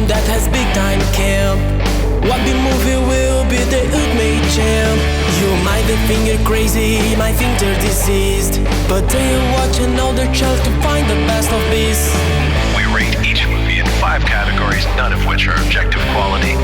film that has big time camp. What big movie will be the ultimate champ? You might think you're crazy, might think they're diseased, but they're watching another child to find the best of beasts. We rate each movie in 5 categories, none of which are objective quality.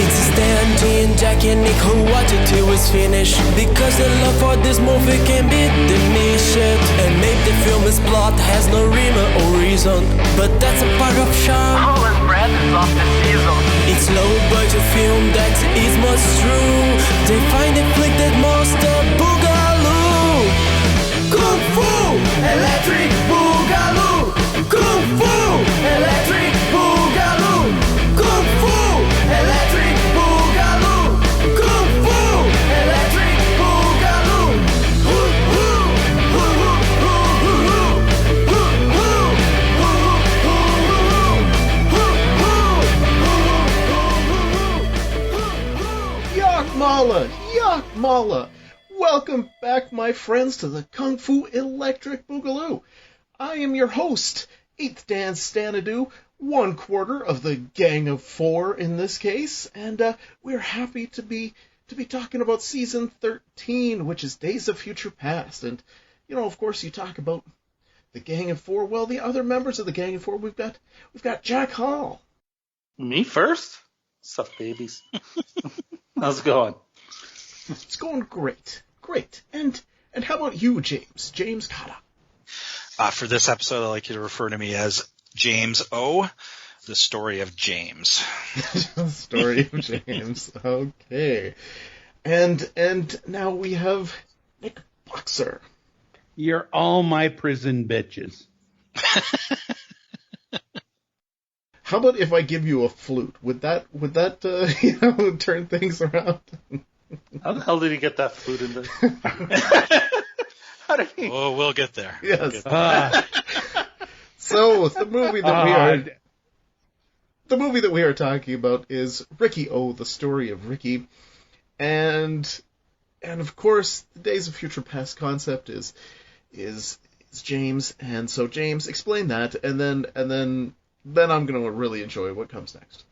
It's Stan, Dean, Jack and Nick who watch it till it's finished, because the love for this movie can be diminished. And maybe the film's plot has no rhyme or reason, but that's a part of charm. Holland's breath is off the season. It's low budget film that is most true. They find a flick that monster boogaloo. Kung Fu Electric Boogaloo. Kung Fu Electric Boogaloo. Kung Fu Electric Boogaloo. Kung Fu Electric Boogaloo. Yak Mala! Yak Mala! Welcome back, my friends, to the Kung Fu Electric Boogaloo. I am your host, 8th Dan Stanadu, 1/4 of the Gang of 4 in this case, and we're happy to be talking about Season 13, which is Days of Future Past. And, you know, of course, you talk about the Gang of 4. Well, the other members of the Gang of 4, we've got Jack Hall. Me first? What's up, babies? How's it going? It's going great. Great. And how about you, James? James Cotta. For this episode, I'd like you to refer to me as James O., the story of James. Story of James. Okay. And now we have Nick Boxer. You're all my prison bitches. How about if I give you a flute? Would that turn things around? How the hell did he get that flute in there? How did he? Oh, we'll get there. Yes. So the movie that we are talking about is Riki-Oh, the story of Riki, and of course the Days of Future Past concept is James, and so James, explain that, and then I'm going to really enjoy what comes next.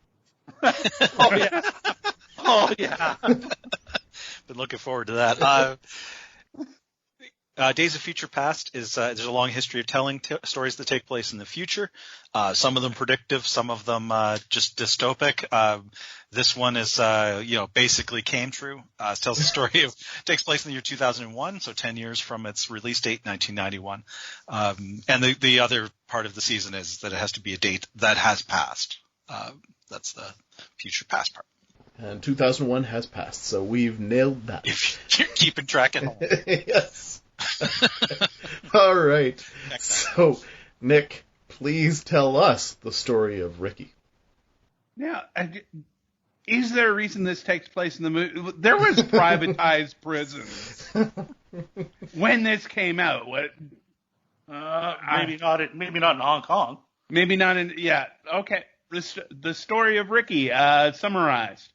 Oh yeah. Oh yeah. Been looking forward to that. Days of Future Past is there's a long history of telling stories that take place in the future. Some of them predictive, some of them just dystopic. This one is basically came true. It tells the story of takes place in the year 2001, so 10 years from its release date, 1991. And the other part of the season is that it has to be a date that has passed. That's the future past part. And 2001 has passed, so we've nailed that. If you're keeping track at home. Yes. All right. So, Nick, please tell us the story of Riki. Now, is there a reason this takes place in the movie? There was privatized prisons when this came out. What? Maybe not in Hong Kong. Maybe not in. Yeah. Okay. The story of Riki, summarized.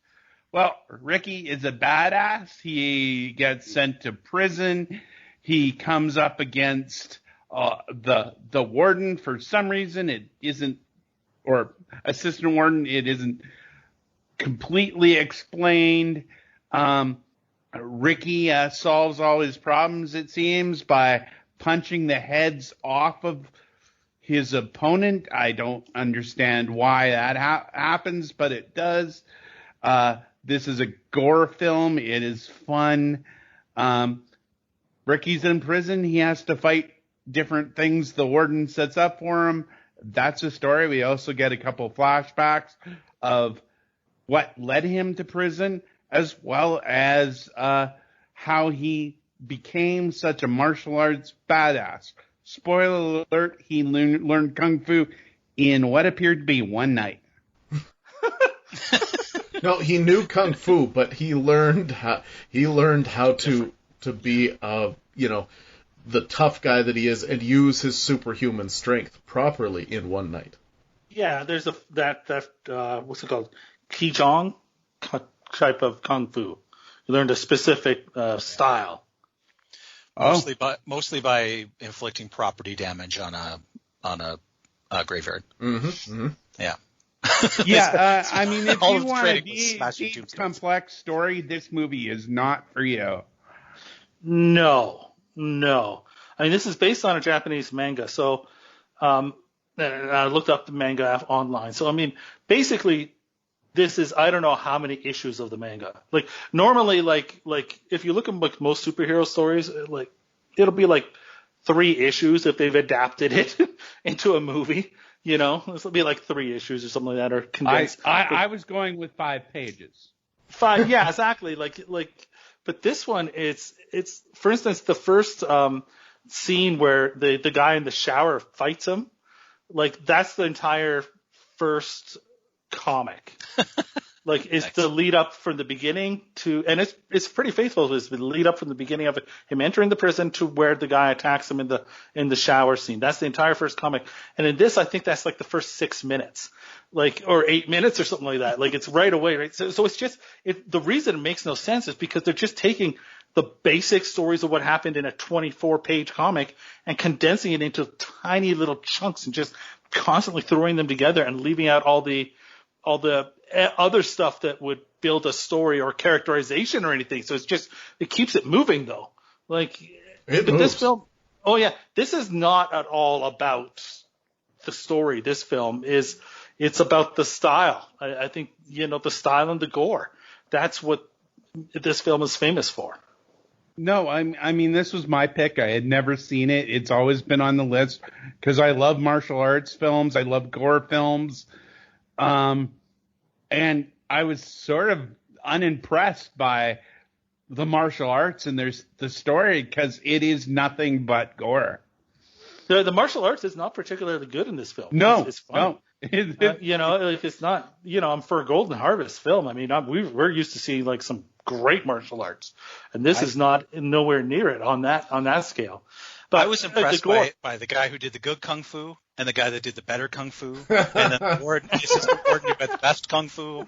Well, Riki is a badass. He gets sent to prison. He comes up against the warden for some reason. It isn't, or assistant warden. It isn't completely explained. Riki solves all his problems, it seems, by punching the heads off of his opponent. I don't understand why that happens, but it does. This is a gore film. It is fun. Riki's in prison. He has to fight different things the warden sets up for him. That's the story. We also get a couple flashbacks of what led him to prison, as well as how he became such a martial arts badass. Spoiler alert, he learned Kung Fu in what appeared to be one night. No, he knew Kung Fu, but he learned how to be the tough guy that he is and use his superhuman strength properly in one night. Yeah, there's that what's it called? Qigong type of Kung Fu. You learned a specific style. Mostly by inflicting property damage on a graveyard. Mm-hmm. Yeah. Yeah, I mean, if All you of the want a training was smashing deep, tombstones. complex story, this movie is not for you. No. I mean, this is based on a Japanese manga. So, and I looked up the manga online. So, I mean, basically, this is, I don't know how many issues of the manga. Like, normally, like if you look at like most superhero stories, like, it'll be like 3 issues if they've adapted it into a movie. You know, this will be like 3 issues or something like that, or condensed. I was going with 5 pages. 5, yeah, exactly. But this one, it's for instance, the first scene where the guy in the shower fights him, like that's the entire first comic. Like it's the lead up from the beginning to, and it's pretty faithful. It's the lead up from the beginning of him entering the prison to where the guy attacks him in the shower scene. That's the entire first comic. And in this, I think that's like the first 6 minutes, like, or 8 minutes or something like that. Like it's right away, right? So it's just, the reason it makes no sense is because they're just taking the basic stories of what happened in a 24-page comic and condensing it into tiny little chunks and just constantly throwing them together and leaving out all the other stuff that would build a story or characterization or anything. So it keeps it moving though. Like, but this film, this is not at all about the story. This film it's about the style. I think, the style and the gore. That's what this film is famous for. No, I mean, this was my pick. I had never seen it. It's always been on the list because I love martial arts films. I love gore films. And I was sort of unimpressed by the martial arts and there's the story because it is nothing but gore. The martial arts is not particularly good in this film. No, it's fun. No. Like it's not, for a Golden Harvest film. I mean, we're used to seeing like some great martial arts, and this is nowhere near it on that scale. But I was impressed by the guy who did the good kung fu and the guy that did the better kung fu, and then the assistant warden who had the best kung fu,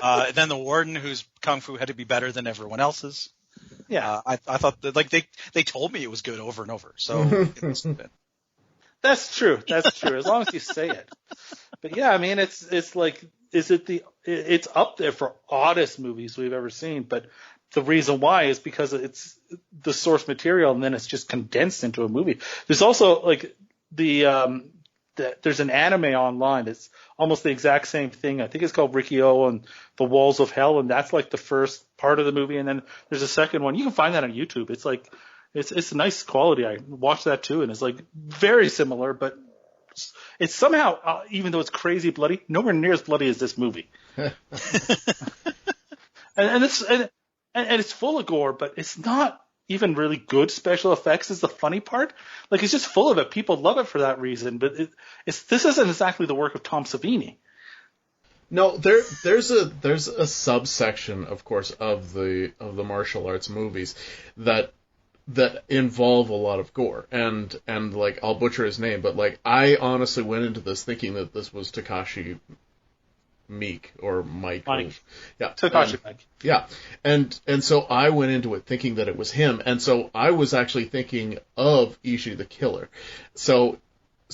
and then the warden whose kung fu had to be better than everyone else's. Yeah, I thought that, like, they told me it was good over and over, so it must have been. That's true. As long as you say it. But yeah, I mean, it's like, it's up there for oddest movies we've ever seen, but the reason why is because it's the source material and then it's just condensed into a movie. There's also like there's an anime online that's almost the exact same thing. I think it's called Riki-Oh and the Walls of Hell, and that's like the first part of the movie, and then there's a second one. You can find that on YouTube. It's like it's nice quality. I watched that too, and it's like very similar, but it's somehow, even though it's crazy bloody, nowhere near as bloody as this movie. And it's full of gore, but it's not even really good special effects is the funny part. Like, it's just full of it. People love it for that reason, but this isn't exactly the work of Tom Savini. No, there's a subsection, of course, of the martial arts movies that involve a lot of gore, and like, I'll butcher his name, but like, I honestly went into this thinking that this was Takashi Mike. Yeah. Takashi Mike. Yeah. And so I went into it thinking that it was him, and so I was actually thinking of Ishi the Killer. So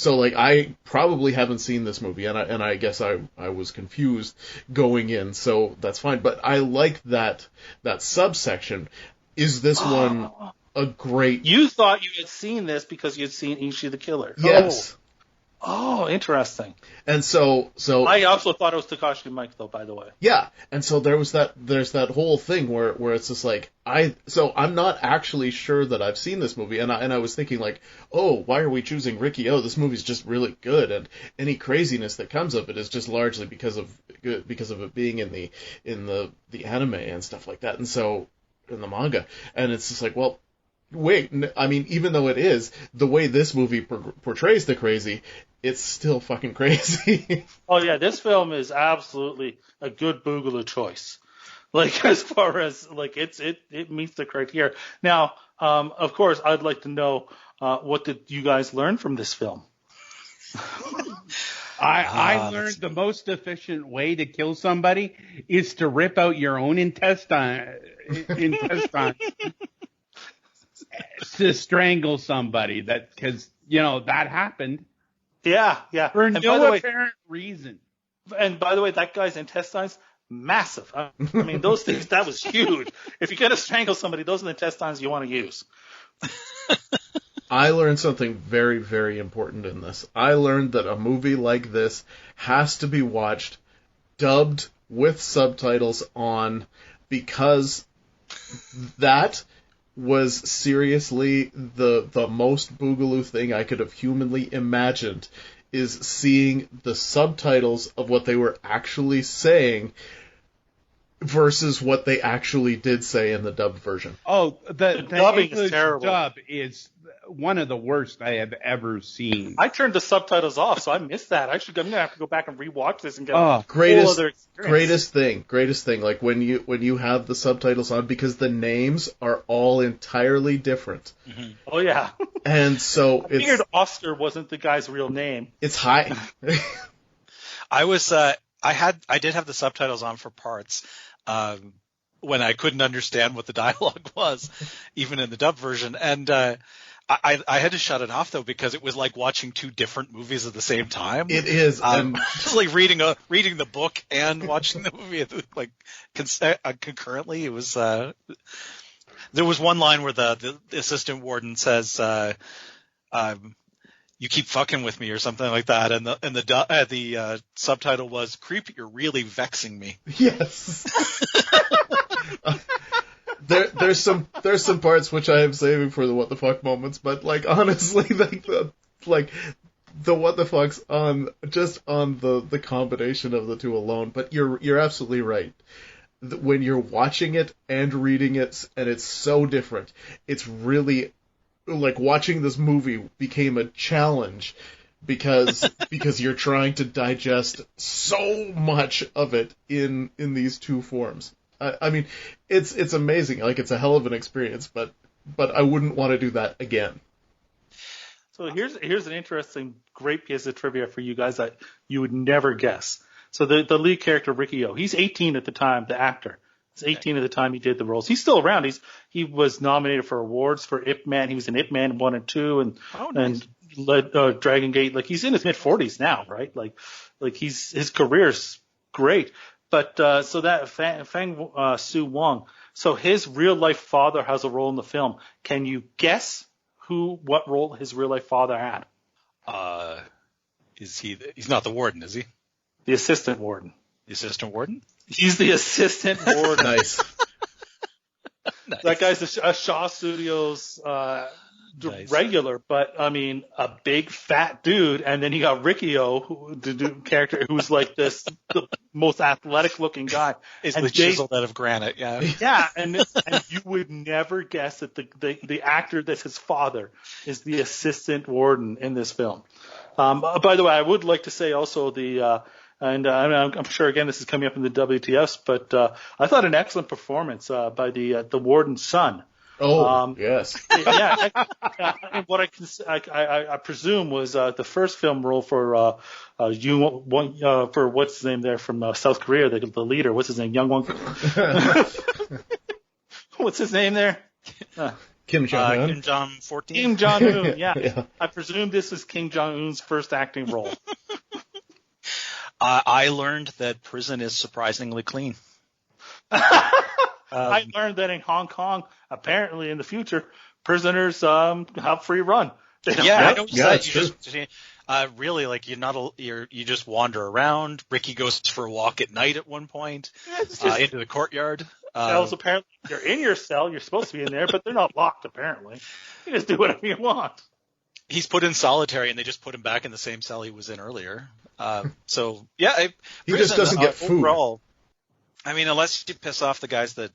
like, I probably haven't seen this movie, and I guess I was confused going in, so that's fine. But I like that subsection. Is this one a great... You thought you had seen this because you'd seen Ishi the Killer. Yes. Oh, interesting. And so I also thought it was Takashi Mike, though, by the way. Yeah, and so there's that whole thing where it's just like, I'm not actually sure that I've seen this movie, and I was thinking like, oh, why are we choosing Riki-Oh? This movie's just really good, and any craziness that comes of it is just largely because of it being in the anime and stuff like that, and so in the manga, and it's just like, well, wait, I mean, even though it is, the way this movie portrays the crazy, it's still fucking crazy. Oh yeah, this film is absolutely a good Boogaloo choice. Like, as far as, like, it meets the criteria. Now, of course, I'd like to know, what did you guys learn from this film? I learned the most efficient way to kill somebody is to rip out your own intestine to strangle somebody. Because that happened. Yeah, yeah. For And by the no way, apparent reason. and by the way, that guy's intestines, massive. I mean, those things, that was huge. If you're going to strangle somebody, those are the intestines you want to use. I learned something very, very important in this. I learned that a movie like this has to be watched dubbed with subtitles on, because that was seriously the most Boogaloo thing I could have humanly imagined, is seeing the subtitles of what they were actually saying versus what they actually did say in the dubbed version. Oh, the dubbing is English terrible. dub is one of the worst I have ever seen. I turned the subtitles off, so I missed that. I'm going to have to go back and rewatch this and get a whole Greatest other experience. greatest thing. Like when you have the subtitles on, because the names are all entirely different. Mm-hmm. Oh yeah. And so I figured Oster wasn't the guy's real name. It's high. I did have the subtitles on for parts when I couldn't understand what the dialogue was, even in the dub version, and I had to shut it off though, because it was like watching two different movies at the same time. It is, just like reading the book and watching the movie like concurrently. It was there was one line where the assistant warden says, "You keep fucking with me" or something like that, and the subtitle was, "Creep, you're really vexing me." Yes. There's some parts which I am saving for the what the fuck moments, but like honestly, the what the fucks on the combination of the two alone. But you're absolutely right. When you're watching it and reading it, and it's so different, it's really like watching this movie became a challenge because you're trying to digest so much of it in these two forms. I mean, it's amazing. Like, it's a hell of an experience, but I wouldn't want to do that again. So here's an interesting, great piece of trivia for you guys that you would never guess. So the lead character, Riki-Oh, he's 18 at the time, the actor. He's 18 at the time he did the roles. He's still around. He was nominated for awards for Ip Man. He was in Ip Man 1 and 2 and led Dragon Gate. Like, he's in his mid-40s now, right? Like his career's great. But so that Fang Su Wong, so his real life father has a role in the film. Can you guess what role his real life father had? He's not the warden, is he? The assistant warden. The assistant warden? He's the assistant warden. Nice. Nice. That guy's a Shaw Studios regular, but I mean, a big fat dude, and then you got Riki-Oh, the character who's like the most athletic looking guy. Is chiseled out of granite, yeah. Yeah, and you would never guess that the actor that's his father is the assistant warden in this film. By the way, I would like to say also I'm sure again this is coming up in the WTFs, but I thought an excellent performance by the warden's son. Oh, yes. Yeah, what I presume was the first film role for for what's his name there from South Korea, the leader. What's his name? Young Won. What's his name there? Kim Jong-un. Kim Jong-14. Kim Jong-un. Yeah. Yeah. I presume this was Kim Jong-un's first acting role. I learned that prison is surprisingly clean. I learned that in Hong Kong, apparently in the future, prisoners have free run. I know. It's true. Really, like you just wander around. Ricky goes for a walk at night at one point into the courtyard. Cells, apparently, you're in your cell. You're supposed to be in there, but they're not locked. Apparently, you just do whatever you want. He's put in solitary, and they just put him back in the same cell he was in earlier. So yeah, he just doesn't get food. Overall, I mean, unless you piss off the guys the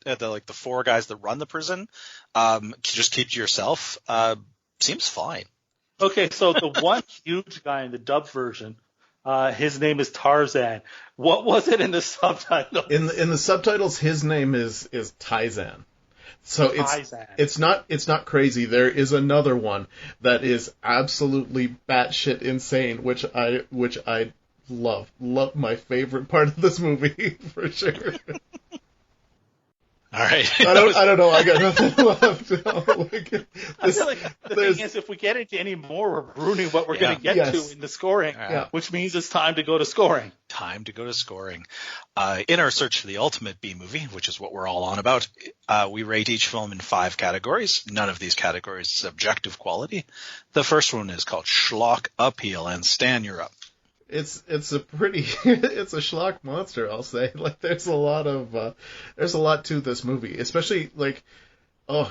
4 guys that run the prison, just keep to yourself. Seems fine. Okay, so the one huge guy in the dub version, his name is Tarzan. What was it in the subtitle? In the subtitles, his name is Taizan. So it's not crazy. There is another one that is absolutely batshit insane, which I love. Love, my favorite part of this movie for sure. All right. I don't know. I got nothing left. I feel like the thing is, if we get into any more, we're ruining what we're going to get to in the scoring, which means it's time to go to scoring. Time to go to scoring. In our search for the ultimate B-movie, which is what we're all on about, we rate each film in 5 categories. None of these categories is objective quality. The first one is called Schlock Appeal, and Stan, you're up. It's a pretty it's a schlock monster, I'll say. Like there's a lot to this movie, especially like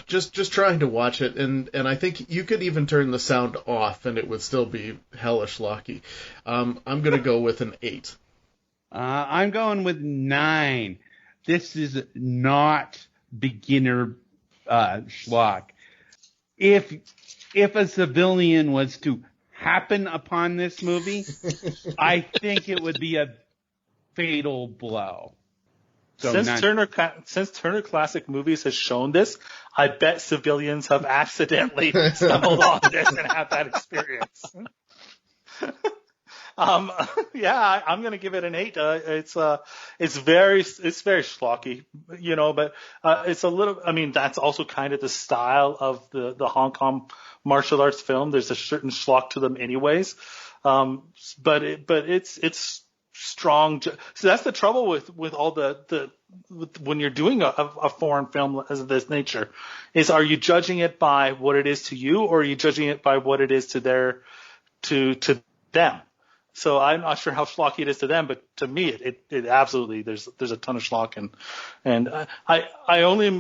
just trying to watch it, and I think you could even turn the sound off and it would still be hella schlocky. I'm gonna go with an 8. I'm going with 9. This is not beginner schlock. If a civilian was to happen upon this movie, I think it would be a fatal blow. So since Turner Classic Movies has shown this, I bet civilians have accidentally stumbled on this and had that experience. I'm going to give it an 8. It's very schlocky, but it's a little. I mean, that's also kind of the style of the Hong Kong martial arts film. There's a certain schlock to them, anyways. But it's strong. So that's the trouble with all with when you're doing a foreign film of this nature, is are you judging it by what it is to you, or are you judging it by what it is to them? So I'm not sure how schlocky it is to them, but to me, it absolutely there's a ton of schlock, and I'm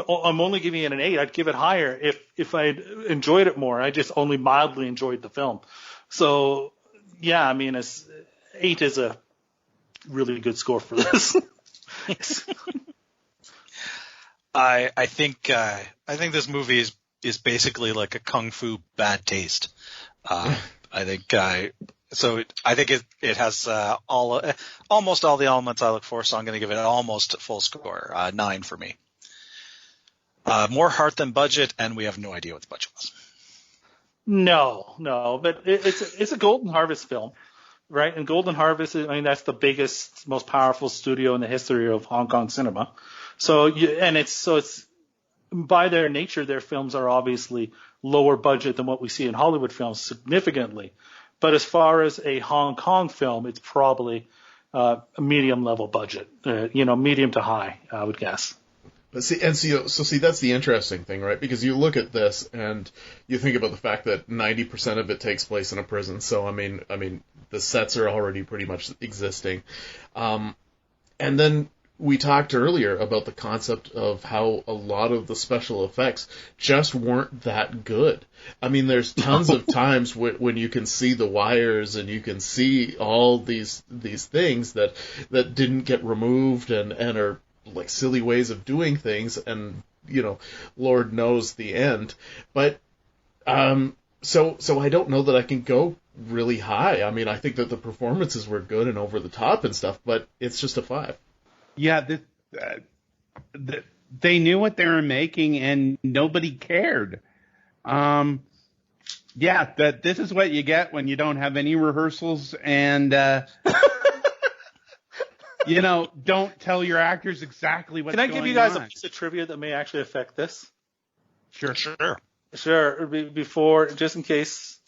only giving it an 8. I'd give it higher if I enjoyed it more. I just only mildly enjoyed the film. So yeah, I mean, 8 is a really good score for this. I think this movie is basically like a kung fu bad taste. I think it has almost all the elements I look for, so I'm going to give it almost a full score, 9 for me. More heart than budget, and we have no idea what the budget was. No, but it's a Golden Harvest film, right? And Golden Harvest, that's the biggest, most powerful studio in the history of Hong Kong cinema. So it's by their nature, their films are obviously lower budget than what we see in Hollywood films, significantly. But as far as a Hong Kong film, it's probably a medium level budget, medium to high, I would guess. But see, that's the interesting thing, right? Because you look at this and you think about the fact that 90% of it takes place in a prison. So I mean, the sets are already pretty much existing, and then we talked earlier about the concept of how a lot of the special effects just weren't that good. I mean, there's tons of times when you can see the wires and you can see all these things that didn't get removed and are like silly ways of doing things, and Lord knows the end. But so I don't know that I can go really high. I mean, I think that the performances were good and over the top and stuff, but it's just a 5. Yeah, they knew what they were making, and nobody cared. This is what you get when you don't have any rehearsals, and don't tell your actors exactly what's going on. Can I give you guys a piece of trivia that may actually affect this? Sure. Before, just in case.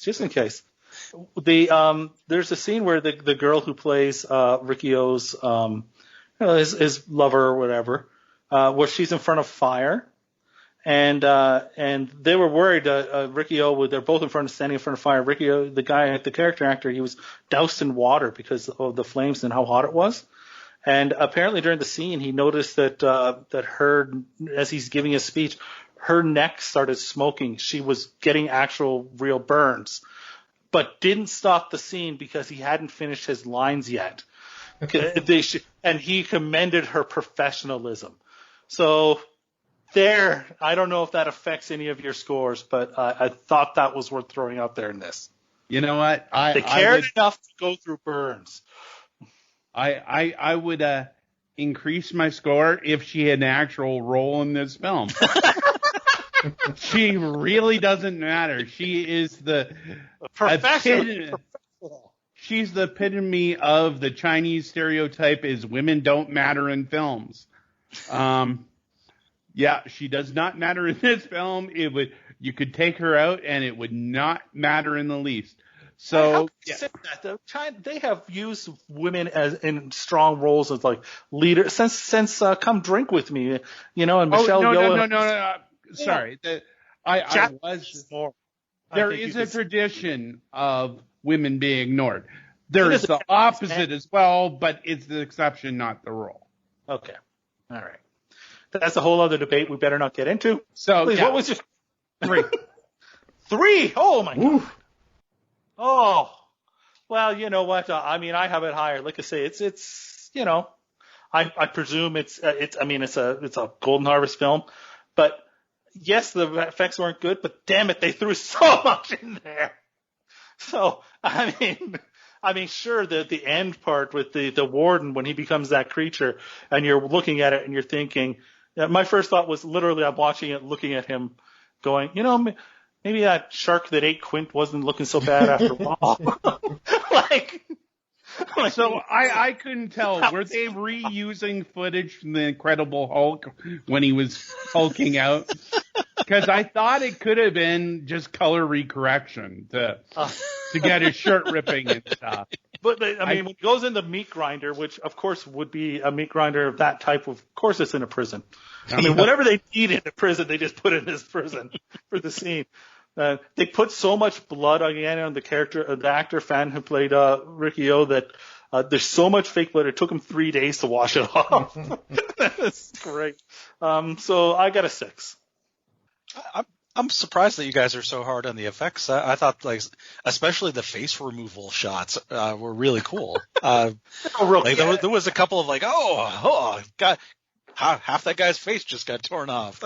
There's a scene where the girl who plays Riki-Oh's his lover or whatever, where she's in front of fire, and they were worried. Riki-Oh, they're both standing in front of fire. Riki-Oh, the character actor, he was doused in water because of the flames and how hot it was. And apparently during the scene, he noticed that her, as he's giving his speech, her neck started smoking. She was getting actual real burns, but didn't stop the scene because he hadn't finished his lines yet. And he commended her professionalism. So there, I don't know if that affects any of your scores, but I thought that was worth throwing out there in this. You know what? They cared enough to go through burns. I would increase my score if she had an actual role in this film. She really doesn't matter. She is the professional. She's the epitome of the Chinese stereotype is women don't matter in films. Yeah, she does not matter in this film. You could take her out and it would not matter in the least. So how can you say that though? China, they have used women as in strong roles as like leaders since Come Drink with Me, and Michelle Yeoh. No. Sorry, There is a tradition of women being ignored. There is the opposite as well, but it's the exception, not the rule. Okay, all right. That's a whole other debate we better not get into. So, please, what was your 3? 3? Oh my God. Oh, well, you know what? I have it higher. Like I say, it's I presume it's a Golden Harvest film, but yes, the effects weren't good, but damn it, they threw so much in there. So, sure, the end part with the warden when he becomes that creature, and you're looking at it and you're thinking, my first thought was literally I'm watching it, looking at him, going, maybe that shark that ate Quint wasn't looking so bad after all. So I couldn't tell. Were they reusing footage from the Incredible Hulk when he was hulking out? Because I thought it could have been just color recorrection to get his shirt ripping and stuff. But when he goes in the meat grinder, which of course would be a meat grinder of that type, of course it's in a prison. Whatever they need in a prison, they just put in this prison for the scene. They put so much blood again on the actor fan who played Riki-Oh that there's so much fake blood. It took him 3 days to wash it off. That's great. So I got a 6. I'm surprised that you guys are so hard on the effects. I thought, especially the face removal shots were really cool. There was a couple of God, half that guy's face just got torn off.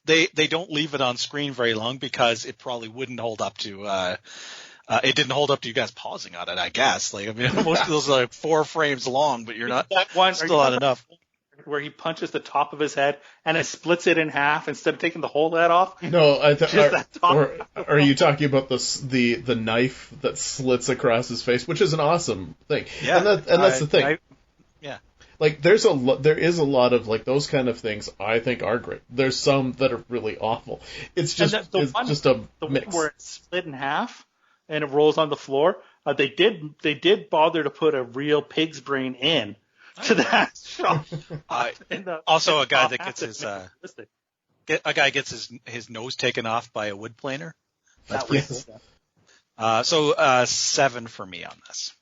They don't leave it on screen very long because it probably wouldn't hold up to. It didn't hold up to you guys pausing on it, I guess. Most of those are 4 frames long, but you're not. That one still not enough. Where he punches the top of his head and it splits it in half instead of taking the whole head off. No, are you talking about the knife that slits across his face, which is an awesome thing. Yeah, and that's the thing. There is a lot of those kind of things I think are great. There's some that are really awful. It's just just a mix. One where it's split in half and it rolls on the floor. They did bother to put a real pig's brain in to that shot. Also, a guy that gets his nose taken off by a wood planer. That's pretty cool. So 7 for me on this.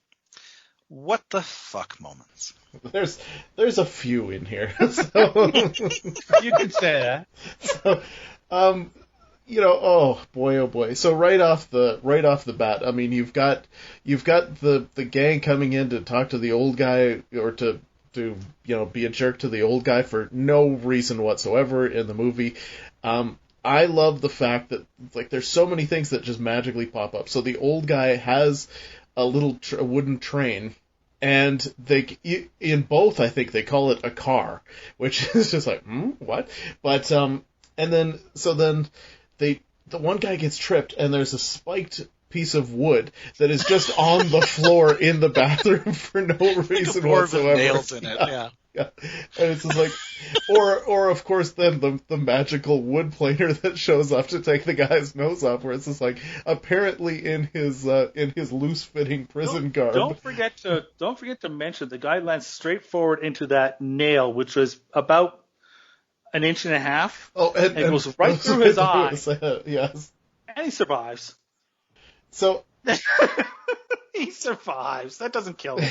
What the fuck moments? There's a few in here. So, you could say that. So, oh boy. So right off the bat, you've got the gang coming in to talk to the old guy or to be a jerk to the old guy for no reason whatsoever in the movie. I love the fact that there's so many things that just magically pop up. So the old guy has a little wooden train, and in both I think they call it a car, which is just what? But the one guy gets tripped, and there's a spiked piece of wood that is just on the floor in the bathroom for no reason whatsoever. Nails in it, yeah. And it's just or of course then the magical wood planer that shows up to take the guy's nose off, where it's just apparently in his loose fitting prison garb. Don't forget to mention the guy lands straight forward into that nail, which was about 1.5 inches. Oh, and it goes right through his eye. Yes. And he survives. So he survives. That doesn't kill him.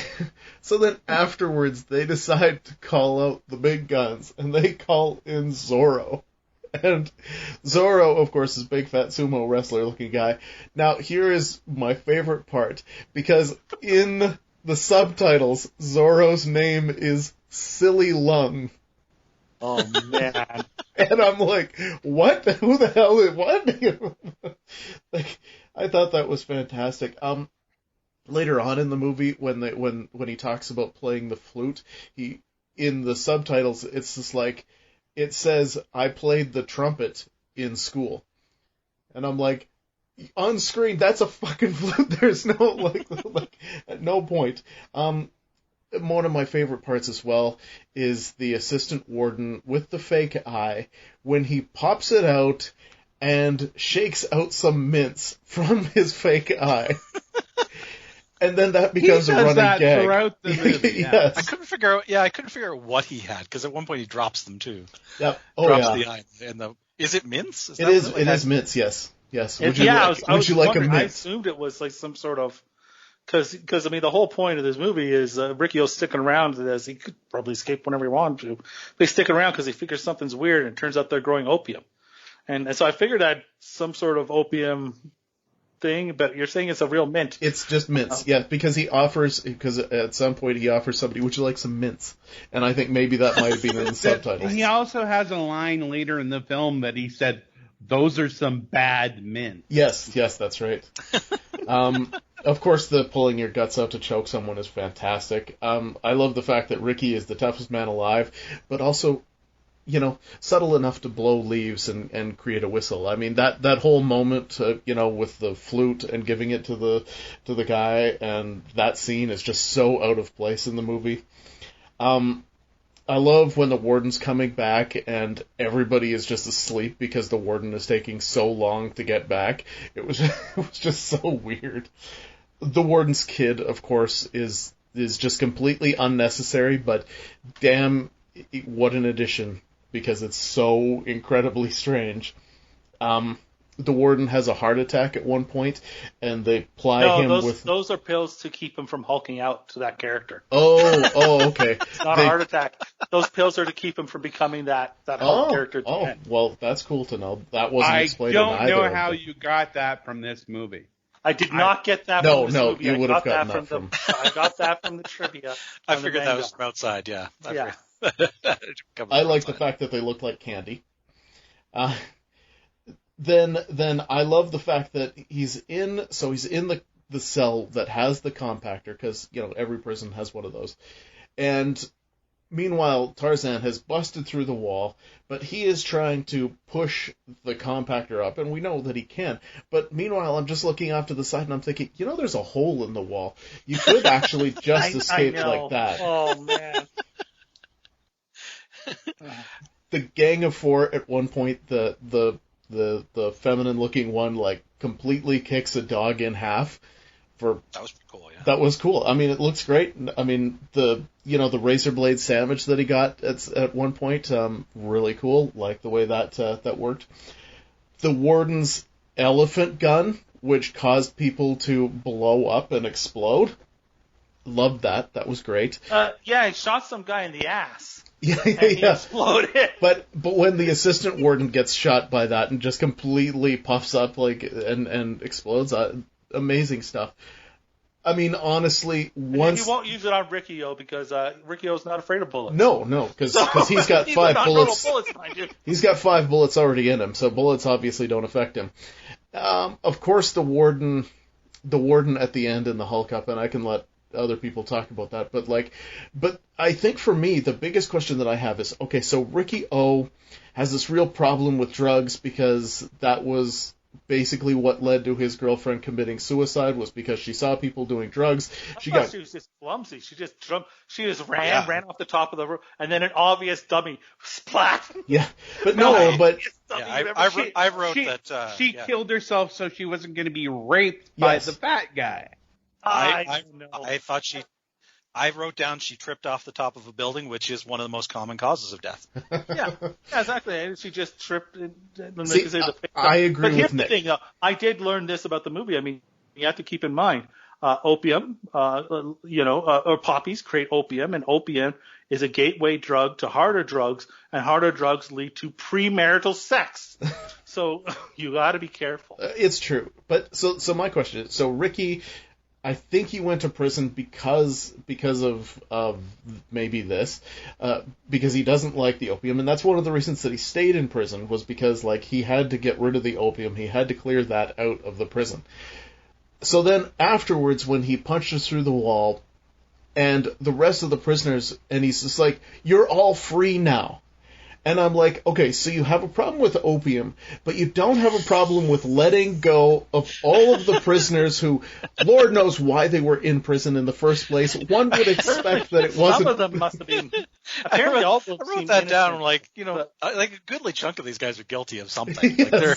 So then afterwards, they decide to call out the big guns, and they call in Zorro. And Zorro, of course, is a big fat sumo wrestler looking guy. Now, here is my favorite part, because in the subtitles, Zorro's name is Silly Lung. Oh, man. And I'm like, what? Who the hell is what? I thought that was fantastic. Later on in the movie, when he talks about playing the flute, in the subtitles, it's just it says, I played the trumpet in school. And I'm like, on screen, that's a fucking flute. There's no, at no point. one of my favorite parts as well is the assistant warden with the fake eye when he pops it out and shakes out some mints from his fake eye. And then that becomes a running gag. Throughout the movie. Yeah. Yes. I couldn't figure out what he had, because at one point he drops them too. Yep. Oh, drops yeah. the eye. And is it mints? It is mints, yes. Yes. Would you like a mint? I assumed it was like some sort of, because I mean, the whole point of this movie is Riki-Oh sticking around, as he could probably escape whenever he wanted to. But he's sticking around because he figures something's weird, and it turns out they're growing opium. And so I figured that some sort of opium thing, but you're saying it's a real mint. It's just mints, yeah, because at some point he offers somebody, would you like some mints? And I think maybe that might have been in the subtitles. He also has a line later in the film that he said, "Those are some bad mints." Yes, that's right. Of course, the pulling your guts out to choke someone is fantastic. I love the fact that Riki is the toughest man alive, but also, subtle enough to blow leaves and create a whistle. I mean, that whole moment, with the flute and giving it to the guy, and that scene is just so out of place in the movie. I love when the warden's coming back and everybody is just asleep because the warden is taking so long to get back. It was just so weird. The warden's kid, of course, is just completely unnecessary, but damn, what an addition, because it's so incredibly strange. The warden has a heart attack at one point, and they ply him with... those are pills to keep him from hulking out to that character. Oh, okay. It's not a heart attack. Those pills are to keep him from becoming that Hulk character at the end. Well, that's cool to know. That wasn't explained in either. I don't know how you got that from this movie. I did not get that from this movie. No, you would have gotten that from... I got that from the trivia. I figured that was from outside, yeah. Yeah. I like the fact that they look like candy. Then I love the fact that he's in the cell that has the compactor, because, every prison has one of those. And meanwhile, Tarzan has busted through the wall, but he is trying to push the compactor up, and we know that he can. But meanwhile, I'm just looking off to the side, and I'm thinking, there's a hole in the wall. You could actually just escape like that. Oh, man. The Gang of Four, at one point, the feminine-looking one, completely kicks a dog in half. That was pretty cool, yeah. That was cool. I mean, it looks great. I mean, the razor blade sandwich that he got at one point, really cool. Like the way that worked. The warden's elephant gun, which caused people to blow up and explode. Loved that. That was great. Yeah, he shot some guy in the ass. Yeah. He exploded. But when the assistant warden gets shot by that and just completely puffs up and explodes, amazing stuff. I mean, honestly, once... You won't use it on Riki-Oh because Riki-Oh's not afraid of bullets. No, because he's got 5 bullets. Mind you. He's got 5 bullets already in him, so bullets obviously don't affect him. Of course, the warden at the end in the Hulk up, and I can let other people talk about that, but I think for me, the biggest question that I have is, okay, so Riki-Oh has this real problem with drugs because that was basically what led to his girlfriend committing suicide, was because she saw people doing drugs. She was just clumsy. She just ran off the top of the roof, and then an obvious dummy splat. Yeah, but I wrote that she killed herself so she wasn't going to be raped by the fat guy. I wrote down she tripped off the top of a building, which is one of the most common causes of death. Yeah, exactly. She just tripped. I agree but with here's Nick. The thing, I did learn this about the movie. I mean, you have to keep in mind, opium, or poppies create opium, and opium is a gateway drug to harder drugs, and harder drugs lead to premarital sex. So you got to be careful. It's true. But so my question is, so Riki, I think he went to prison because of maybe this, because he doesn't like the opium, and that's one of the reasons that he stayed in prison, was because he had to get rid of the opium, he had to clear that out of the prison. So then afterwards, when he punches through the wall, and the rest of the prisoners, and he's just like, "You're all free now," And I'm like, okay, so you have a problem with opium, but you don't have a problem with letting go of all of the prisoners who, Lord knows why they were in prison in the first place. One would expect that it wasn't... Some of them must have been... Apparently all of them I wrote seemed that down. innocent, Like, like a goodly chunk of these guys are guilty of something. Like they're,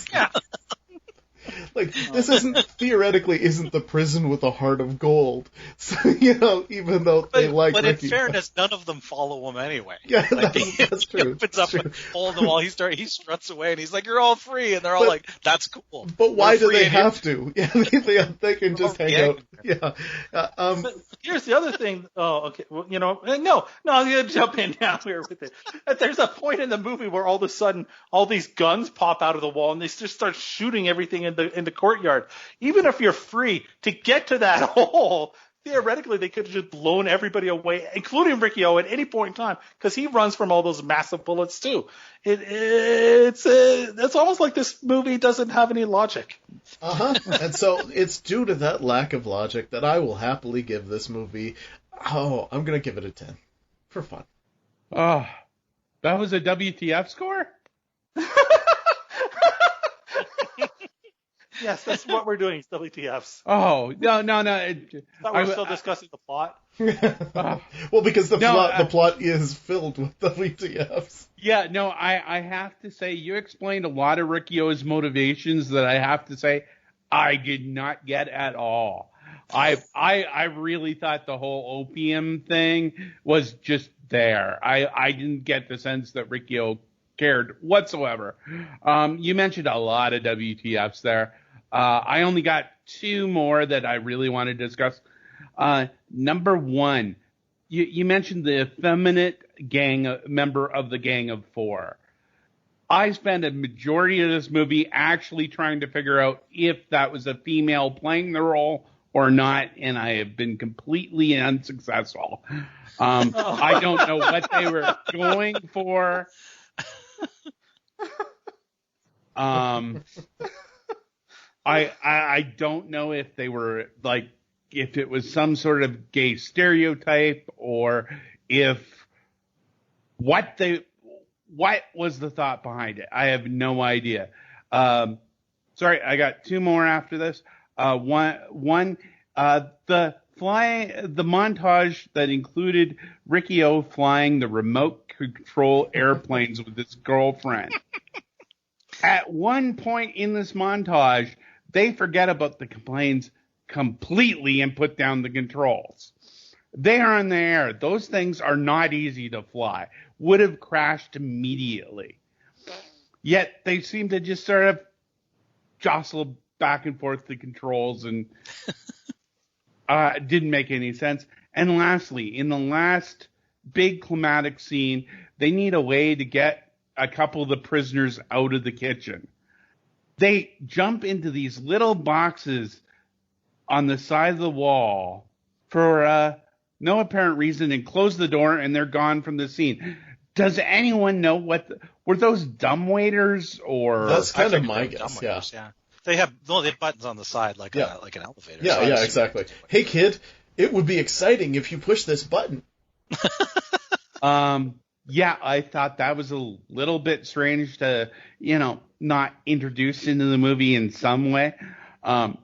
Like, this isn't the prison with a heart of gold. So, even though they like but Ricky. in fairness, none of them follow him anyway. Yeah, Like, that's he true. opens up and pulls them all. He struts away, and he's like, "You're all free," and they're all But- like, "That's cool." But why We're do free they in here. have to? Yeah, they can just hang out. Yeah. But here's the other thing. Oh, okay. Well, no, I'm gonna jump in now here with it. There's a point in the movie where all of a sudden all these guns pop out of the wall and they just start shooting everything in the courtyard. Even if you're free to get to that hole, theoretically they could have just blown everybody away, including Riki-Oh, at any point in time, because he runs from all those massive bullets too. It's almost like this movie doesn't have any logic. And so it's due to that lack of logic that I will happily give this movie. Oh, I'm gonna give it a 10 for fun. Oh, that was a WTF score? Yes, that's what we're doing. It's WTFs. Oh, no. Thought we were still discussing the plot. Well, because the No, plot is filled with WTFs. Yeah, no, I have to say, you explained a lot of Riki-Oh's motivations that I have to say I did not get at all. I really thought the whole opium thing was just there. I didn't get the sense that Riki-Oh cared whatsoever. You mentioned a lot of WTFs there. I only got two more that I really want to discuss. Number one, you mentioned the effeminate member of the Gang of Four. I spent a majority of this movie actually trying to figure out if that was a female playing the role or not, and I have been completely unsuccessful. I don't know what they were going for. I don't know if they were like, if it was some sort of gay stereotype or what was the thought behind it. I have no idea. Sorry, I got two more after this. The montage that included Riki-Oh flying the remote control airplanes with his girlfriend. At one point in this montage, they forget about the planes completely and put down the controls. They are in the air. Those things are not easy to fly. Would have crashed immediately. Yet they seem to just sort of jostle back and forth the controls and didn't make any sense. And lastly, in the last big climatic scene, they need a way to get a couple of the prisoners out of the kitchen. They jump into these little boxes on the side of the wall for no apparent reason and close the door, and they're gone from the scene. Does anyone know were those dumbwaiters or? That's kind of my guess. Yeah. They have buttons on the side like an elevator. Yeah, so exactly. Hey kid, it would be exciting if you push this button. Yeah, I thought that was a little bit strange to, not introduced into the movie in some way,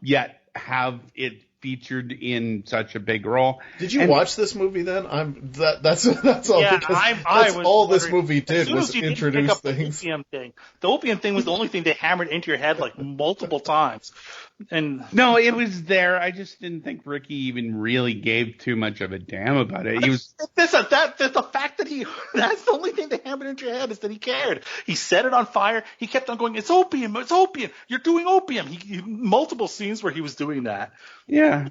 yet have it featured in such a big role. Did you watch this movie then? That's all. Yeah, because I that's was all this wondering, movie did was introduce things. The opium thing. The opium thing was the only thing they hammered into your head like multiple times. And no, it was there. I just didn't think Ricky even really gave too much of a damn about it. He was the fact that that's the only thing they hammered into your head is that he cared. He set it on fire. He kept on going, it's opium, you're doing opium. He multiple scenes where he was doing that. Yeah.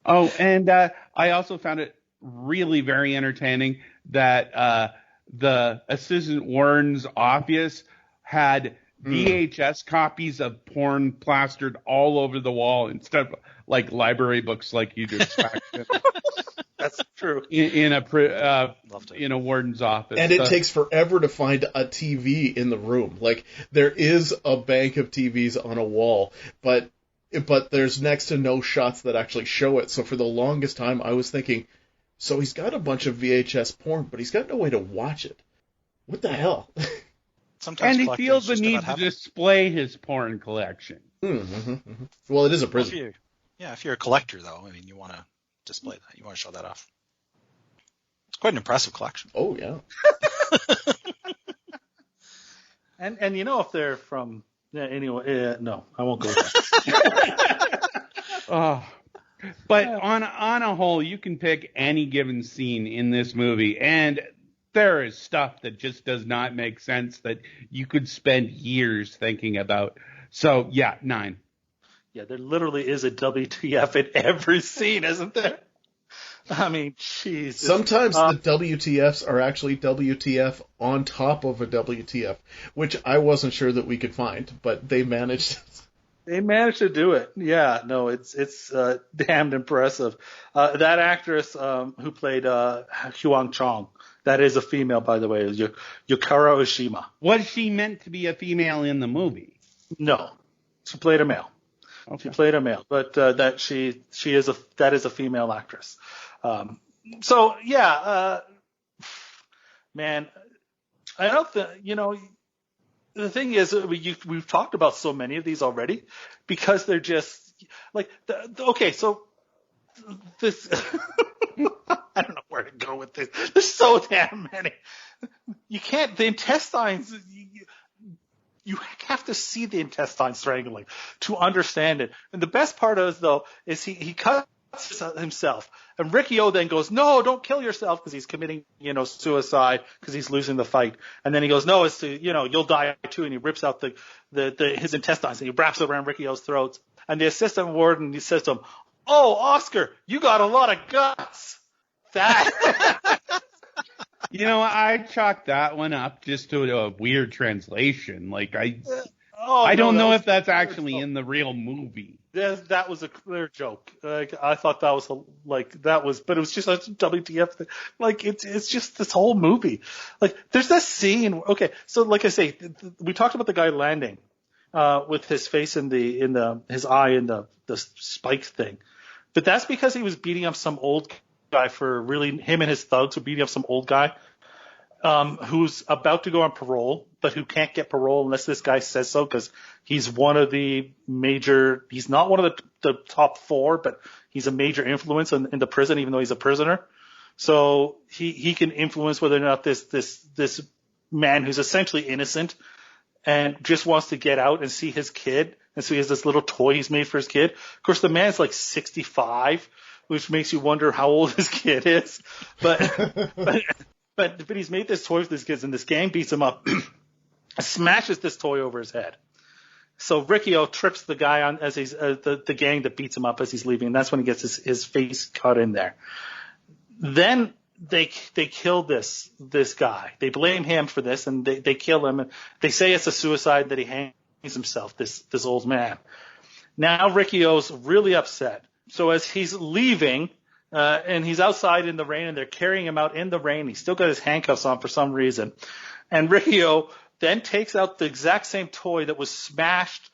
And I also found it really very entertaining that the assistant warden's office had VHS copies of porn plastered all over the wall instead of like library books like you'd expect. That's true. In a warden's office. And it takes forever to find a TV in the room. Like, there is a bank of TVs on a wall, but there's next to no shots that actually show it. So for the longest time, I was thinking, so he's got a bunch of VHS porn, but he's got no way to watch it. What the hell? Sometimes And he collecting feels is the just need about to having. display his porn collection. Well, it is a Well, prison. if you're a collector, though, I mean, you want to display that. You want to show that off. It's quite an impressive collection. Oh, yeah. And you know if they're from anyway, no, I won't go there. But on a whole, you can pick any given scene in this movie, and there is stuff that just does not make sense that you could spend years thinking about. So, yeah, 9. Yeah, there literally is a WTF in every scene, isn't there? I mean, jeez. Sometimes the WTFs are actually WTF on top of a WTF, which I wasn't sure that we could find, but they managed. They managed to do it. Yeah, no, it's damned impressive. That actress who played Huang Chong, that is a female, by the way, is Yukara Oshima. Was she meant to be a female in the movie? No, she played a male. Okay. She played a male, but that is a female actress. So yeah, man, I don't think, the thing is, we've talked about so many of these already because they're just like, okay, so this, I don't know where to go with this. There's so damn many. You can't, the intestines, you have to see the intestine strangling to understand it. And the best part of it, though, is he cuts himself. And Riki-Oh then goes, no, don't kill yourself, because he's committing, suicide because he's losing the fight. And then he goes, no, it's to, you'll die too. And he rips out his intestines and he wraps it around Riki-Oh's throat. And the assistant warden, he says to him, oh, Oscar, you got a lot of guts. That. I chalked that one up just to a weird translation. I don't know if that's actually in the real movie. That was a clear joke. I thought that was but it was just a WTF thing. It's just this whole movie. There's this scene. Okay, so like I say, we talked about the guy landing, with his face his eye in the spike thing, but that's because he was beating up some old guy him and his thugs were beating up some old guy, who's about to go on parole, but who can't get parole unless this guy says so, because he's one of the major, he's not one of the top 4, but he's a major influence in the prison, even though he's a prisoner. So he can influence whether or not this man who's essentially innocent and just wants to get out and see his kid. And so he has this little toy he's made for his kid. Of course, the man's like 65, which makes you wonder how old his kid is. But he's made this toy for this kid, and this gang beats him up, smashes this toy over his head. So Riki-Oh trips the guy on as he's the gang that beats him up as he's leaving, and that's when he gets his face cut in there. Then they kill this guy. They blame him for this, and they kill him. And they say it's a suicide, that he hangs himself. This old man. Now Riki-Oh's really upset. So as he's leaving. And he's outside in the rain, and they're carrying him out in the rain. He's still got his handcuffs on for some reason. And Riki-Oh then takes out the exact same toy that was smashed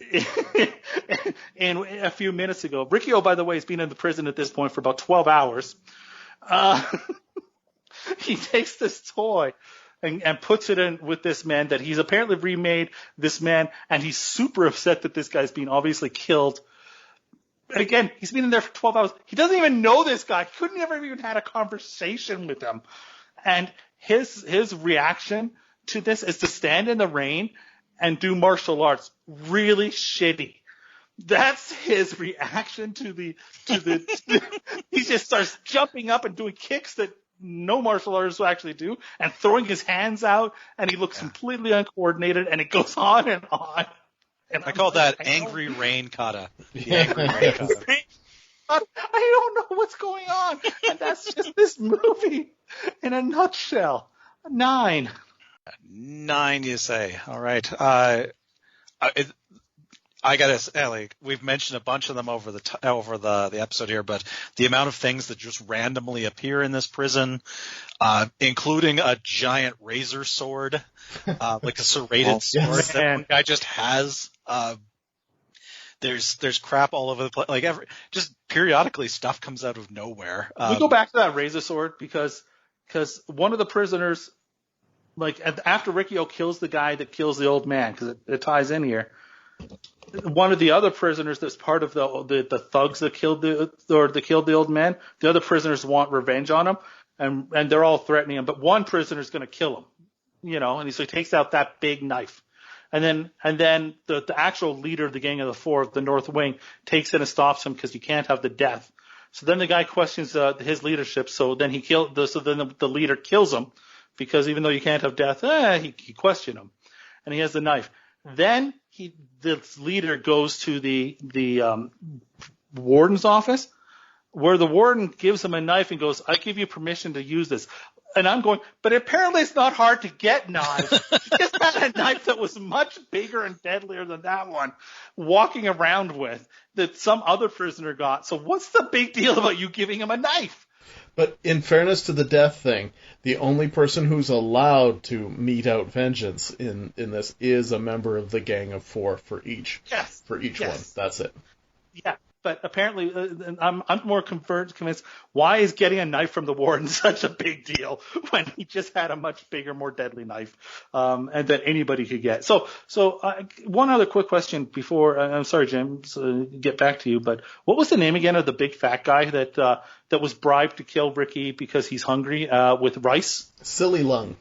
in a few minutes ago. Riki-Oh, by the way, has been in the prison at this point for about 12 hours. He takes this toy and puts it in with this man that he's apparently remade this man, and he's super upset that this guy's being obviously killed. And again, he's been in there for 12 hours. He doesn't even know this guy. He couldn't ever even had a conversation with him. And his reaction to this is to stand in the rain and do martial arts really shitty. That's his reaction to the he just starts jumping up and doing kicks that no martial artists will actually do, and throwing his hands out, and he looks completely uncoordinated, and it goes on and on. And I call that angry rain kata. The angry rain kata. I don't know what's going on. And that's just this movie in a nutshell. 9. 9, you say. All right. I gotta say, we've mentioned a bunch of them over the episode here, but the amount of things that just randomly appear in this prison, including a giant razor sword, like a serrated sword that one guy just has. There's crap all over the place. Just periodically stuff comes out of nowhere. We go back to that razor sword because one of the prisoners like after Riki-Oh kills the guy that kills the old man, because it ties in here. One of the other prisoners that's part of the thugs that killed the old man, the other prisoners want revenge on him, and they're all threatening him. But one prisoner is going to kill him, and so he takes out that big knife. And then the actual leader of the Gang of the Four, the North Wing, takes in and stops him because you can't have the death. So then the guy questions his leadership. So then the leader kills him because even though you can't have death, he questioned him, and he has the knife. Then the leader goes to the warden's office, where the warden gives him a knife and goes, "I give you permission to use this." And I'm going, but apparently it's not hard to get knives. He just had a knife that was much bigger and deadlier than that one, walking around with, that some other prisoner got. So what's the big deal about you giving him a knife? But in fairness to the death thing, the only person who's allowed to mete out vengeance in this is a member of the Gang of Four for each one. That's it. Yeah. But apparently, I'm more convinced, why is getting a knife from the warden such a big deal when he just had a much bigger, more deadly knife, and that anybody could get. So one other quick question before, I'm sorry, James, get back to you, but what was the name again of the big fat guy that was bribed to kill Ricky because he's hungry, with rice? Silly Lung.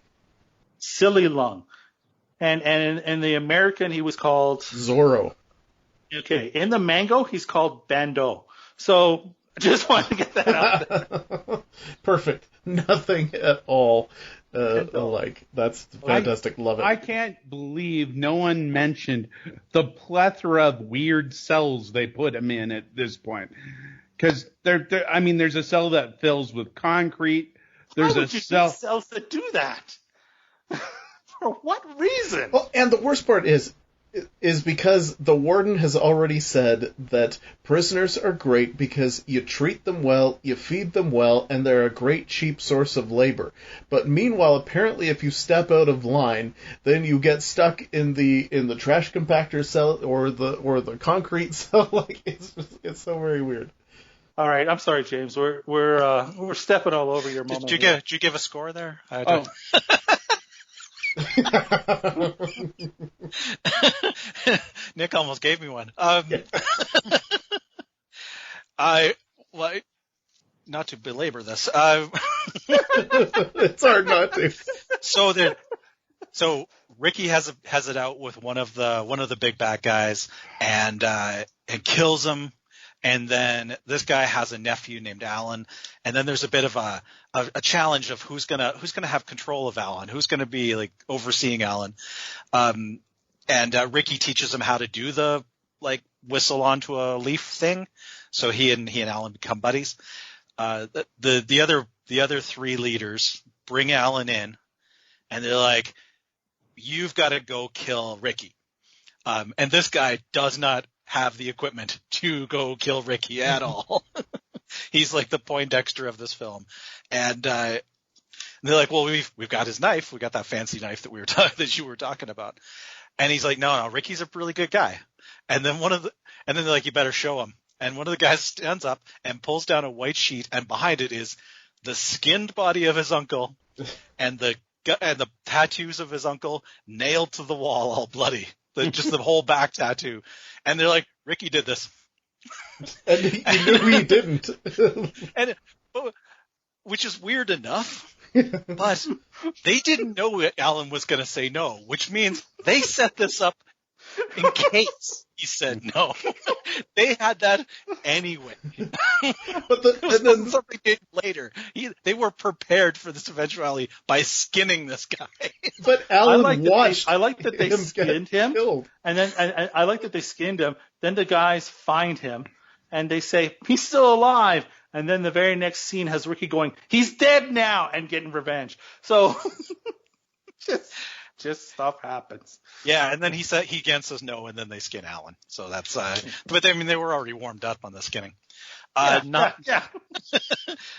Silly Lung. And in the American, he was called? Zorro. Okay, in the mango, he's called Bando. So I just wanted to get that out there. Perfect. Nothing at all alike. That's fantastic. Love it. I can't believe no one mentioned the plethora of weird cells they put him in at this point. Because there's a cell that fills with concrete. There's Why would you need cells that do that? For what reason? Well, and the worst part is because the warden has already said that prisoners are great because you treat them well, you feed them well, and they're a great cheap source of labor. But meanwhile, apparently if you step out of line, then you get stuck in the trash compactor cell or the concrete cell. Like it's so very weird. All right, I'm sorry, James. We're stepping all over your moment. Did you give a score there? Nick almost gave me one. I like not to belabor this. It's hard not to. So Ricky has it out with one of the big bad guys and kills him. And then this guy has a nephew named Alan, and then there's a bit of a challenge of who's gonna have control of Alan, who's gonna be like overseeing Alan. And Ricky teaches him how to do the like whistle onto a leaf thing, so he and Alan become buddies. The other three leaders bring Alan in, and they're like, "You've got to go kill Ricky." And this guy does not have the equipment to go kill Ricky at all. He's like the Poindexter of this film. And they're like, well, we've got his knife. We got that fancy knife that that you were talking about. And he's like, no, Ricky's a really good guy. And then they're like, you better show him. And one of the guys stands up and pulls down a white sheet, and behind it is the skinned body of his uncle and the tattoos of his uncle nailed to the wall, all bloody. Just the whole back tattoo. And they're like, Ricky did this. And you knew he didn't. Which is weird enough, but they didn't know Alan was going to say no, which means they set this up in case he said no. They had that anyway. But then something they did later. They were prepared for this eventuality by skinning this guy. But Alan watched. I like that they skinned him, killed. and then I like that they skinned him. Then the guys find him, and they say he's still alive. And then the very next scene has Ricky going, "He's dead now," and getting revenge. So just stuff happens. Yeah, and then he again says no, and then they skin Alan. So that's but they were already warmed up on the skinning. Yeah.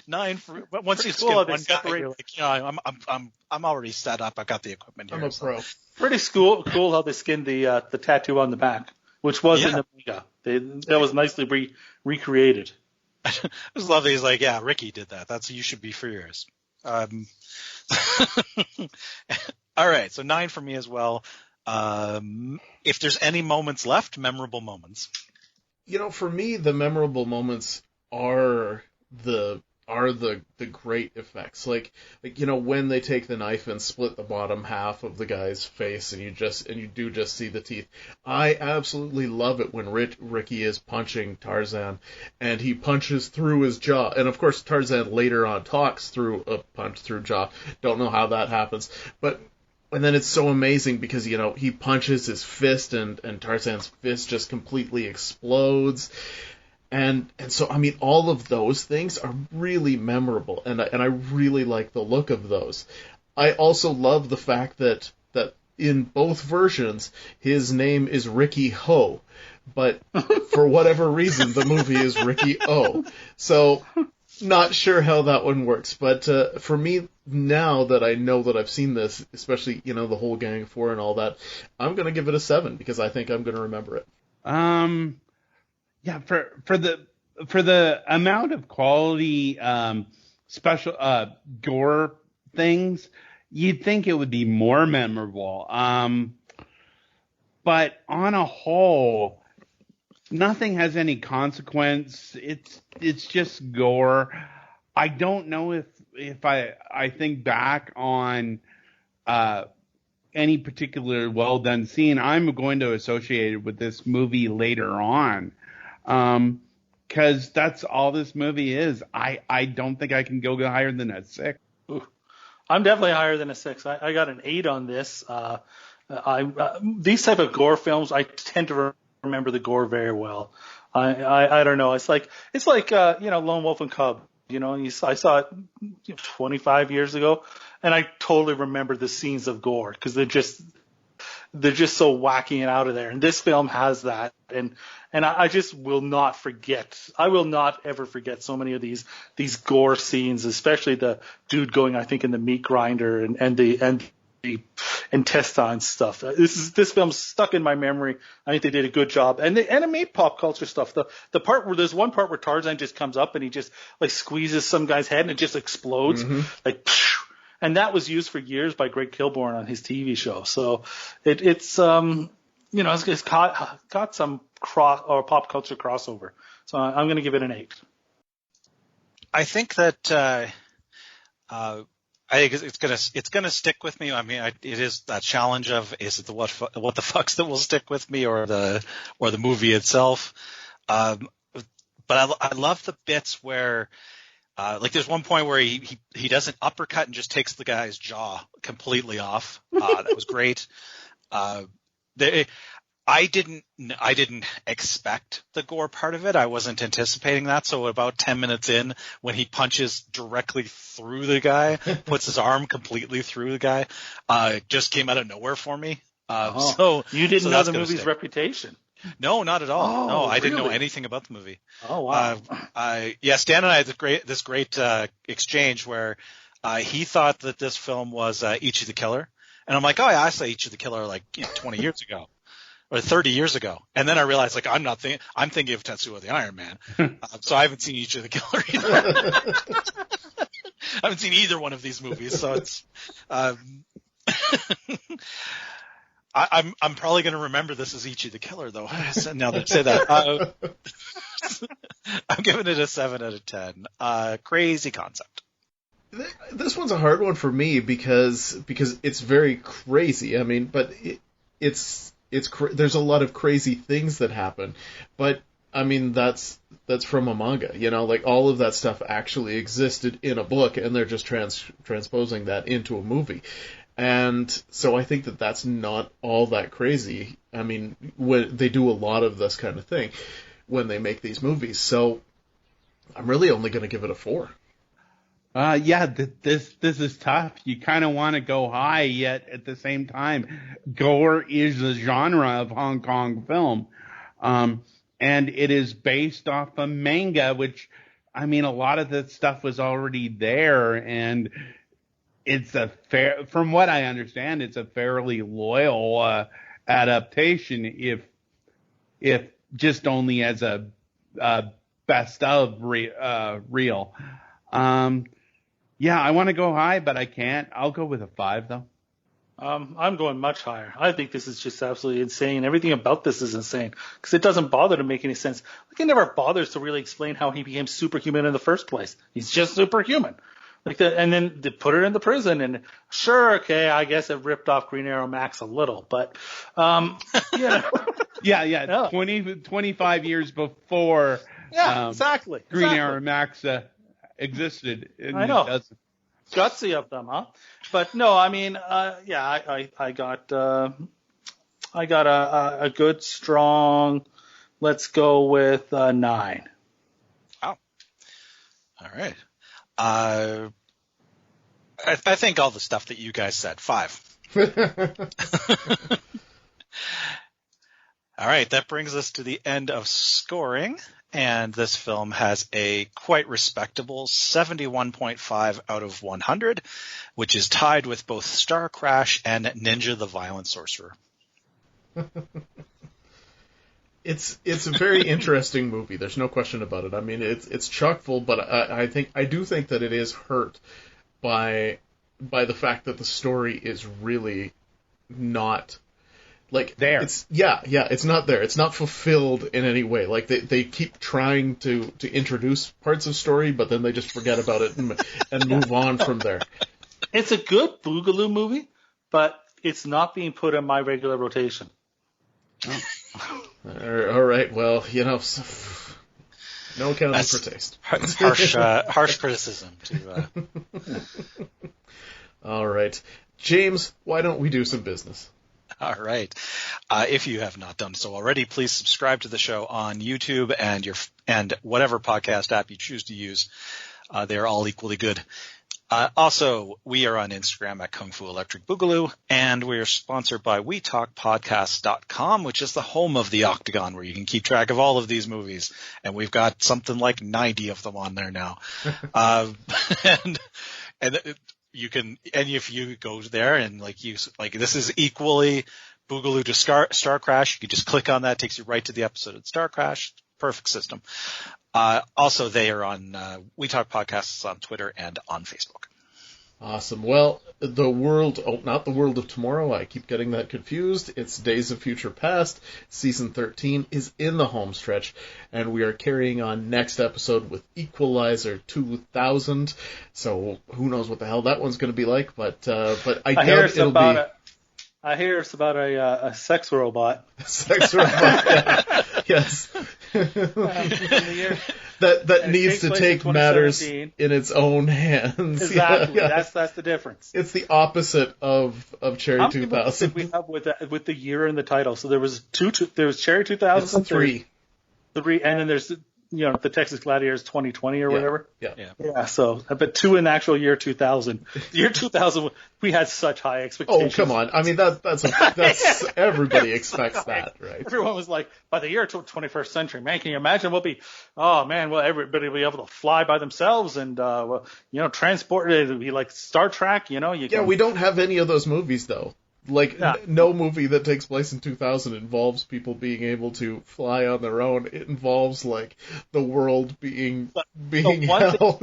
9 for once you skin one guy, you're like, I'm already set up. I've got the equipment here. I'm a pro. Pretty cool how they skinned the tattoo on the back, which was in the manga. That was nicely recreated. It was lovely. He's like, yeah, Ricky did that. You should be furious. All right, so 9 for me as well. If there's any moments left, memorable moments. For me, the memorable moments are the great effects. Like when they take the knife and split the bottom half of the guy's face, and you do just see the teeth. I absolutely love it when Ricky is punching Tarzan, and he punches through his jaw. And of course, Tarzan later on talks through a punch through jaw. Don't know how that happens, and then it's so amazing because, he punches his fist and Tarzan's fist just completely explodes. And so, all of those things are really memorable, and I really like the look of those. I also love the fact that in both versions, his name is Riki-Ho, but for whatever reason, the movie is Riki-Oh. So, not sure how that one works, but for me, now that I know that I've seen this, especially, the whole Gang 4 and all that, I'm going to give it a 7 because I think I'm going to remember it. Yeah, for the amount of quality special gore things, you'd think it would be more memorable. But on a whole, nothing has any consequence. It's just gore. I don't know if I think back on any particular well done scene I'm going to associate it with this movie later on. Because that's all this movie is. I don't think I can go higher than a 6. Ooh. I'm definitely higher than a 6. I got an 8 on this. These type of gore films, I tend to remember the gore very well. I don't know. It's like Lone Wolf and Cub. I saw it 25 years ago, and I totally remember the scenes of gore because they're just so wacky and out of there. And this film has that. And I just will not forget. I will not ever forget so many of these gore scenes, especially the dude going, I think, in the meat grinder and the intestine stuff. This film's stuck in my memory. I think they did a good job. And it made pop culture stuff. The part where there's one part where Tarzan just comes up and he just like squeezes some guy's head and it just explodes. Like, and that was used for years by Greg Kilborn on his TV show. So it's got some pop culture crossover. So I'm going to give it an 8. I think that I think it's gonna stick with me. It is that challenge of, is it the what the fucks that will stick with me, or the movie itself? But I love the bits where, like there's one point where he does an uppercut and just takes the guy's jaw completely off. That was great. I didn't expect the gore part of it. I wasn't anticipating that. So about 10 minutes in, when he punches directly through the guy, puts his arm completely through the guy, it just came out of nowhere for me. So you didn't know the movie's reputation? No, not at all. No, I didn't know anything about the movie. Oh wow. Stan and I had this great exchange where he thought that this film was Ichi the Killer, and I'm like, oh yeah, I saw Ichi the Killer like 20 years ago. Or 30 years ago. And then I realized, like, I'm thinking of Tetsuo the Iron Man. So I haven't seen Ichi the Killer either. I haven't seen either one of these movies. So it's, I'm probably going to remember this as Ichi the Killer, though. Now that I say that. I'm giving it a 7 out of 10. Crazy concept. This one's a hard one for me because it's very crazy. But there's a lot of crazy things that happen, but that's from a manga, like all of that stuff actually existed in a book, and they're just transposing that into a movie. And so I think that that's not all that crazy. When they do a lot of this kind of thing when they make these movies, so I'm really only going to give it a 4. This is tough. You kind of want to go high, yet at the same time, gore is the genre of Hong Kong film. And it is based off a manga, which, a lot of that stuff was already there, and it's from what I understand, it's a fairly loyal, adaptation, if just only as a, best of reel. Yeah, I want to go high, but I can't. I'll go with a 5, though. I'm going much higher. I think this is just absolutely insane. Everything about this is insane because it doesn't bother to make any sense. Like, it never bothers to really explain how he became superhuman in the first place. He's just superhuman. Like that, and then they put it in the prison, and sure, okay, I guess it ripped off Green Arrow Max a little, but yeah. Yeah. 25 years before Exactly. Green Arrow Max existed. I know. Gutsy of them, huh? But no, I mean, I got a good, strong, let's go with 9. Oh. All right. I think all the stuff that you guys said, 5. All right, that brings us to the end of scoring, and this film has a quite respectable 71.5 out of 100, which is tied with both Star Crash and Ninja the Violent Sorcerer. It's a very interesting movie. There's no question about it. I mean, it's chock full, but I do think that it is hurt by the fact that the story is really not like there. It's it's not there. It's not fulfilled in any way. Like they keep trying to introduce parts of story, but then they just forget about it and move on from there. It's a good Boogaloo movie, but it's not being put in my regular rotation. Oh. All right. Well, no accounting for taste. Harsh criticism. All right, James. Why don't we do some business? All right. If you have not done so already, please subscribe to the show on YouTube and whatever podcast app you choose to use. They're all equally good. Also, we are on Instagram at Kung Fu Electric Boogaloo, and we are sponsored by WeTalkPodcast.com, which is the home of the Octagon, where you can keep track of all of these movies. And we've got something like 90 of them on there now. And you can, and if you go there and this is equally Boogaloo to Star Crash, you can just click on that, takes you right to the episode of Star Crash. Perfect system. Also, they are on We Talk Podcasts on Twitter and on Facebook. Awesome. Well, not the World of Tomorrow. I keep getting that confused. It's Days of Future Past. Season 13 is in the home stretch, and we are carrying on next episode with Equalizer 2000. So who knows what the hell that one's going to be like? But I doubt it'll be. I hear it's about a sex robot. Sex robot. Yeah. Yes. that needs to take matters in its own hands. Exactly. Yeah. That's the difference. It's the opposite of Cherry 2000. How many we have with the year in the title? So there was Cherry 2000. It's 3. 3, and then there's the Texas Gladiators 2020 or whatever. Yeah. So, but 2 in actual year 2000. The year 2000, we had such high expectations. Oh, come on! I mean, that's everybody expects that, right? Everyone was like, by the year 21st century, man, can you imagine? Everybody will be able to fly by themselves and transport. It'll be like Star Trek. We don't have any of those movies though. No movie that takes place in 2000 involves people being able to fly on their own. It involves the world being hell.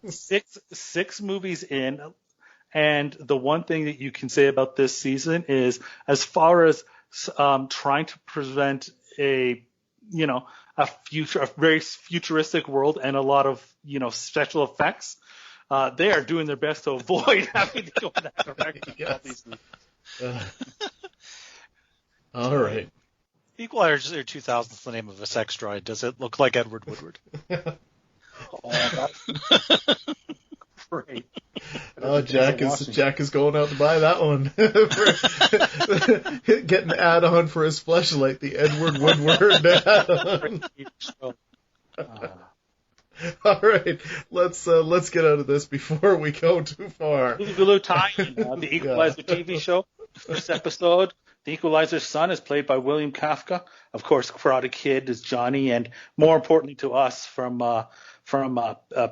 Six movies in, and the one thing that you can say about this season is, as far as trying to present a very futuristic world and a lot of special effects, they are doing their best to avoid having to go in that direction. Yes. All right. Equalizer 2000 is the name of a sex droid. Does it look like Edward Woodward? That's great. Oh, Jack is going out to buy that one. Getting an add-on for his fleshlight, the Edward Woodward add-on. All right, let's get out of this before we go too far. Boogaloo tie-in, the Equalizer TV show. First episode, the Equalizer's son is played by William Kafka. Of course, Karate Kid is Johnny, and more importantly to us, from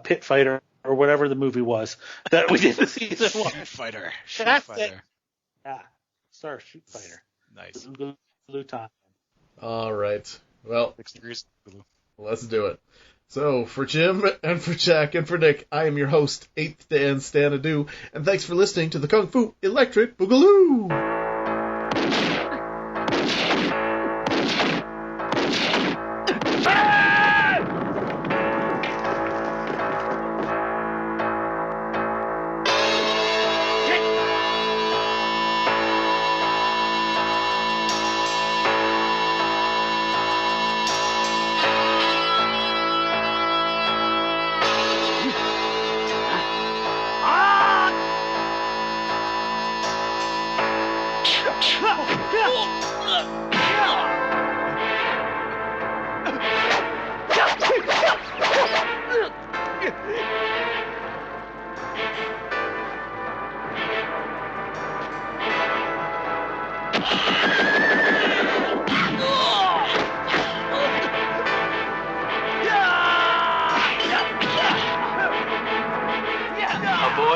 Pit Fighter or whatever the movie was that we did the season 1. Shoot Fighter. Yeah, Star Shoot Fighter. Nice. Boogaloo tie-in. All right. Well, 6 degrees. let's do it. So, for Jim, and for Jack, and for Nick, I am your host, 8th Dan Stanadu, and thanks for listening to the Kung Fu Electric Boogaloo!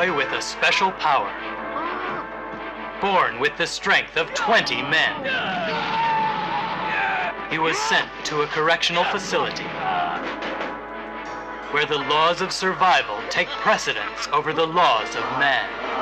With a special power, born with the strength of 20 men. He was sent to a correctional facility where the laws of survival take precedence over the laws of man.